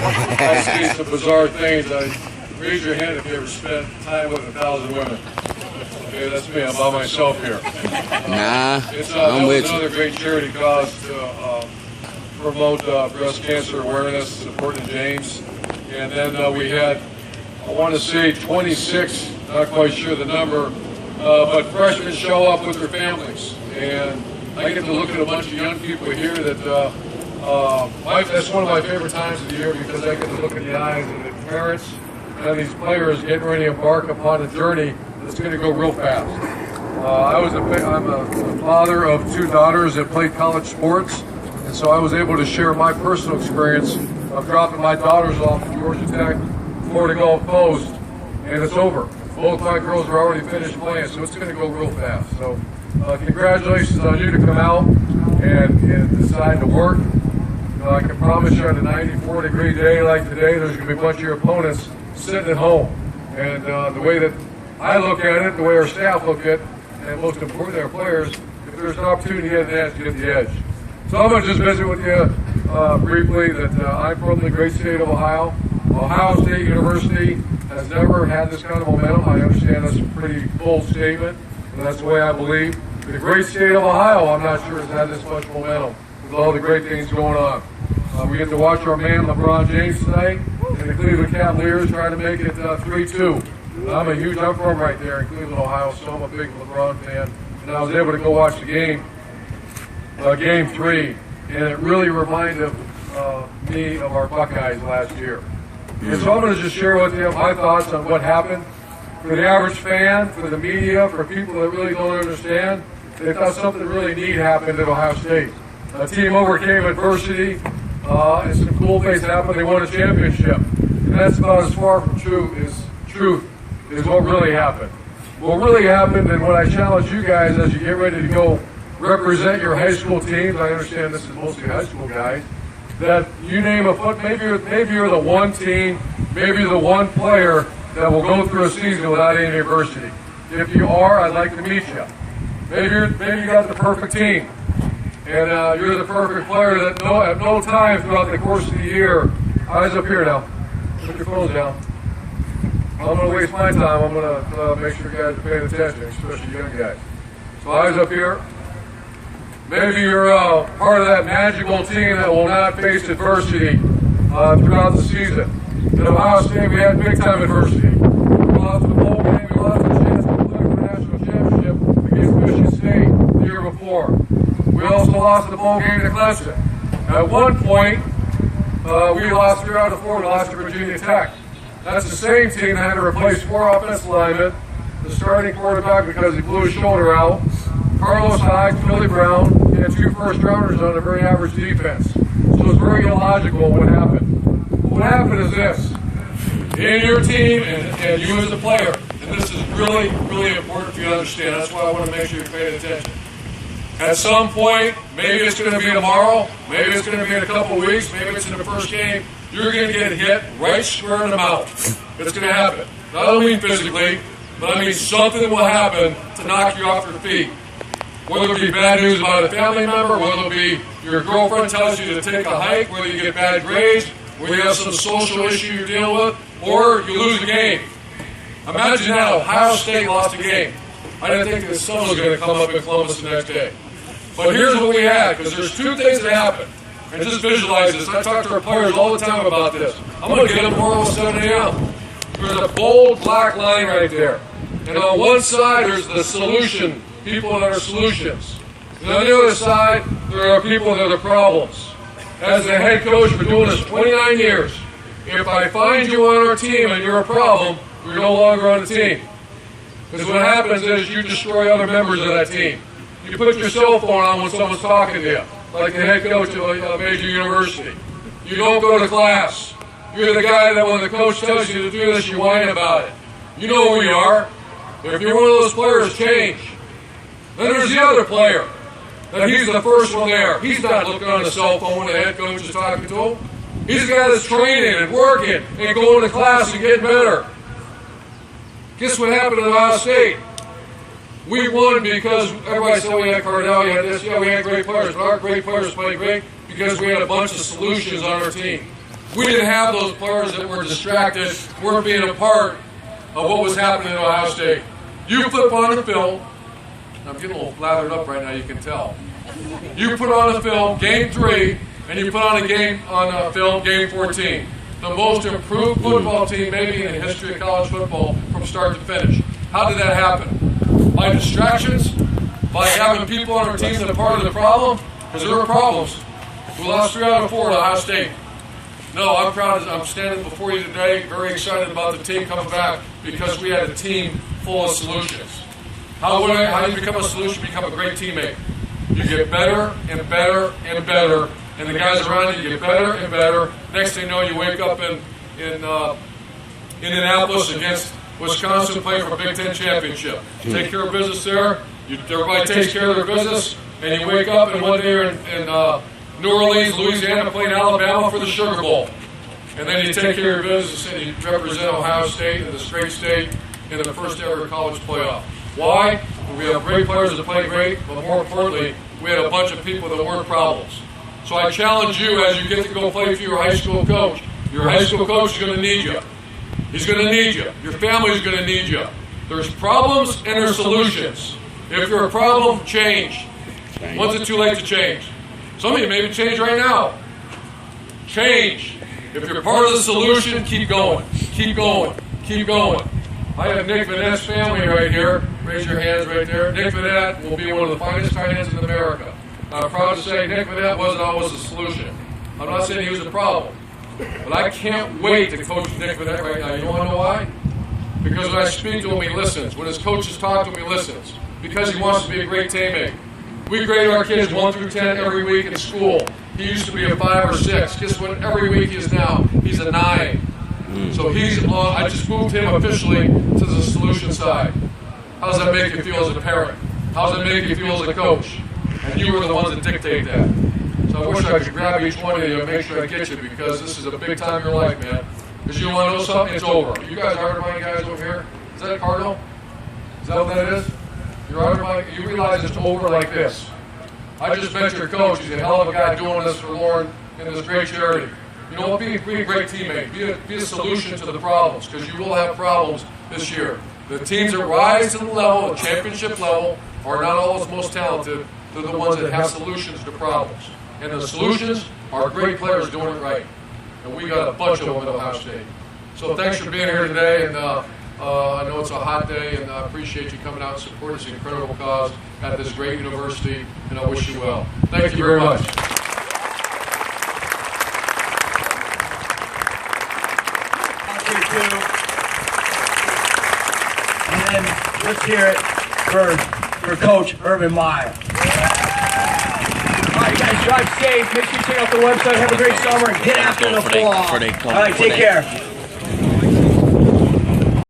I see some bizarre things. Raise your hand if you ever spent time with 1,000 women. Okay, that's me. I'm by myself here. Nah, I'm with you. Another great charity cause to promote breast cancer awareness, supporting James. And then we had, I want to say 26, not quite sure the number, but freshmen show up with their families. And I get to look at a bunch of young people here that, that's one of my favorite times of the year because I get to look in the eyes of the parents and these players getting ready to embark upon a journey that's going to go real fast. I'm a father of 2 daughters that played college sports, and so I was able to share my personal experience of dropping my daughters off at Georgia Tech, Florida Gulf Coast, and it's over. Both my girls are already finished playing, so it's going to go real fast. So congratulations on you to come out and decide to work. I can promise you on a 94-degree day like today, there's going to be a bunch of your opponents sitting at home. And the way that I look at it, the way our staff look at it, and most importantly our players, if there's an opportunity to get the edge, get the edge. So I'm going to just visit with you briefly that I'm from the great state of Ohio. Ohio State University has never had this kind of momentum. I understand that's a pretty bold statement, but that's the way I believe. The great state of Ohio, I'm not sure has had this much momentum with all the great things going on. We get to watch our man LeBron James tonight and the Cleveland Cavaliers trying to make it 3-2. I'm from right there in Cleveland, Ohio, so I'm a big LeBron fan. And I was able to go watch the game, Game 3, and it really reminded me of our Buckeyes last year. And so I'm going to just share with you my thoughts on what happened. For the average fan, for the media, for people that really don't understand, they thought something really neat happened at Ohio State. A team overcame adversity, and some cool things happened. They won a championship. And that's about as far from truth is what really happened. What really happened, and what I challenge you guys as you get ready to go represent your high school teams, I understand this is mostly high school guys, that you name a foot, maybe you're the one team, maybe you're the one player that will go through a season without any adversity. If you are, I'd like to meet you. Maybe you got the perfect team, and you're the perfect player that at no time throughout the course of the year, eyes up here now, put your phones down. I'm going to waste my time. I'm going to make sure you guys are paying attention, especially young guys. So eyes up here. Maybe you're part of that magical team that will not face adversity throughout the season. At Ohio State, we had big-time adversity. We lost the bowl game. We lost the chance to play for the national championship against Michigan State the year before. We also lost the bowl game to Clemson. At one point, we lost 3 out of 4. We lost to Virginia Tech. That's the same team that had to replace 4 offensive linemen, the starting quarterback because he blew his shoulder out, Carlos Hyde, Philly Brown, and 2 first-rounders on a very average defense. So it's very illogical what happened. But what happened is this. In your team and you as a player, and this is really, really important for you to understand. That's why I want to make sure you're paying attention. At some point, maybe it's going to be tomorrow, maybe it's going to be in a couple weeks, maybe it's in the first game, you're going to get hit right square in the mouth. It's going to happen. I don't mean physically, but I mean something will happen to knock you off your feet. Whether it be bad news about a family member, whether it be your girlfriend tells you to take a hike, whether you get bad grades, whether you have some social issue you're dealing with, or you lose the game. Imagine now, Ohio State lost a game. I didn't think the sun was going to come up in Columbus the next day. But here's what we had, because there's 2 things that happened. And just visualize this. I talk to our players all the time about this. I'm going to get them tomorrow at 7 a.m. There's a bold black line right there. And on one side, there's the solution, people that are solutions. And on the other side, there are people that are problems. As a head coach, for doing this 29 years, if I find you on our team and you're a problem, you're no longer on the team. Because what happens is you destroy other members of that team. You put your cell phone on when someone's talking to you, like the head coach of a major university. You don't go to class. You're the guy that when the coach tells you to do this, you whine about it. You know who you are. If you're one of those players, change. Then there's the other player. That he's the first one there. He's not looking on the cell phone when the head coach is talking to him. He's the guy that's training and working and going to class and getting better. Guess what happened at Ohio State? We won because everybody said we had Cardell, we had this, yeah, we had great players, but our great players played great because we had a bunch of solutions on our team. we didn't have those players that were distracted, weren't being a part of what was happening at Ohio State. You flip on the film. I'm getting a little lathered up right now, you can tell. You put on the film, game 3, and you put on a film, game 14. The most improved football team maybe in the history of college football from start to finish. How did that happen? By distractions? By having people on our team that are part of the problem? Because there were problems. We lost 3 out of 4 at Ohio State. No, I'm proud. I'm standing before you today, very excited about the team coming back because we had a team full of solutions. How do you become a solution? Become a great teammate. You get better and better and better, and the guys around you get better and better. Next thing you know, you wake up in Indianapolis against Wisconsin, playing for a Big Ten championship. Take care of business there. Everybody takes care of their business, and you wake up and one day you're in New Orleans, Louisiana, playing Alabama for the Sugar Bowl. And then you take care of your business and you represent Ohio State and the straight state in the first ever college playoff. Why? We have great players that play great, but more importantly, we had a bunch of people that weren't problems. So I challenge you as you get to go play for your high school coach. Your high school coach is going to need you. He's going to need you. Your family is going to need you. There's problems and there's solutions. If you're a problem, change. When's it too late to change? Some of you maybe change right now. Change. If you're part of the solution, keep going. Keep going. Keep going. I have Nick Vanette's family right here. Raise your hands right there. Nick Vanette will be one of the finest tight ends in America. I'm proud to say Nick Vanette wasn't always the solution. I'm not saying he was a problem. But I can't wait to coach Nick Vanette right now. You want to know why? Because when I speak to him, he listens. When his coaches talk to him, he listens. Because he wants to be a great teammate. We grade our kids 1 through 10 every week in school. He used to be a 5 or 6. Guess what? Every week he is now. He's a 9. So he's on. I just moved him officially to the solution side. How does that make you feel as a parent? How does that make you feel as a coach? And you were the ones that dictate that. So I wish I could grab each one of you and make sure I get you because this is a big time in your life, man. Because you want to know something? It's over. You guys are my guys over here. Is that a Cardinal? Is that what that is? You realize it's over like this. I just met your coach. He's a hell of a guy doing this for Lauren in this great charity. You know what? Be a great teammate. Be a solution to the problems because you will have problems this year. The teams that rise to the level, the championship level, are not always most talented. They're the ones that have solutions to problems. And the solutions are great players doing it right. And we got a bunch of them at Ohio State. So thanks for being here today. And I know it's a hot day, and I appreciate you coming out and supporting this incredible cause at this great university, and I wish you well. Thank you very much. And then let's hear it for Coach Urban Meyer. All right, you guys drive safe. Make sure you check out the website. Have a great summer and get after the fall. All right, take care.